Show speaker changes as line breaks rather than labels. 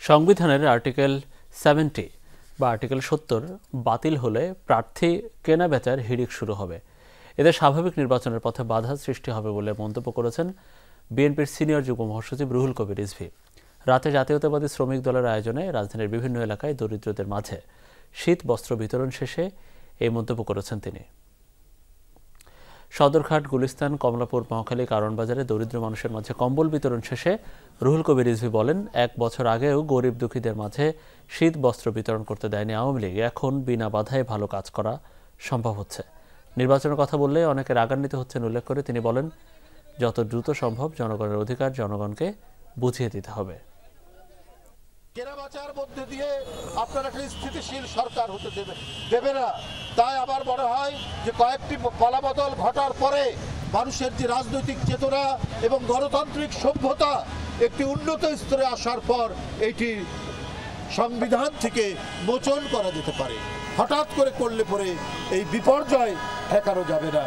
সংবিধানের আর্টিকেল 70 বা আর্টিকেল 70 বাতিল হলে প্রার্থী কেনা বেচার হিড়িক শুরু হবে। এতে স্বাভাবিক নির্বাচনের পথে বাধা সৃষ্টি হবে বলে মন্তব্য করেছেন বিএনপির সিনিয়র যুগ্ম মহাসচিব রুহুল কবির রিজভী। রাতে জাতীয়তাবাদী শ্রমিক দলের আয়োজনে রাজধানীর বিভিন্ন এলাকায় দরিদ্রদের মাঝে শীত বস্ত্র বিতরণ শেষে এই মন্তব্য করেছেন তিনি। সদরঘাট, গুলিস্তান, কমলাপুর, মহাখালী, কারওয়ানবাজারে দরিদ্র মানুষের মাঝে কম্বল বিতরণ শেষে রুহুল কবির রিজভী বলেন, 1 বছর আগেও গরিব দুঃখীদের মাঝে শীত বস্ত্র বিতরণ করতে দেয়নি আওয়ামী লীগ। এখন বিনা বাধায় ভালো কাজ করা সম্ভব হচ্ছে। নির্বাচনের কথা বললে অনেকে রাগান্বিত হচ্ছেন উল্লেখ করে তিনি বলেন, যত দ্রুত সম্ভব জনগণের অধিকার জনগণকে বুঝিয়ে দিতে হবে।
কেনাবেচার মধ্যে দিয়ে আপনারা একটা স্থিতিশীল সরকার হতে দেবে না। তাই আবার মনে হয় যে কয়েকটি পালাবদল ঘটার পরে মানুষের যে রাজনৈতিক চেতনা এবং গণতান্ত্রিক সভ্যতা একটি উন্নত স্তরে আসার পর এইটি সংবিধান থেকে মোচন করা যেতে পারে। হঠাৎ করে করলে পরে এই বিপর্যয় ঠেকানো যাবে না।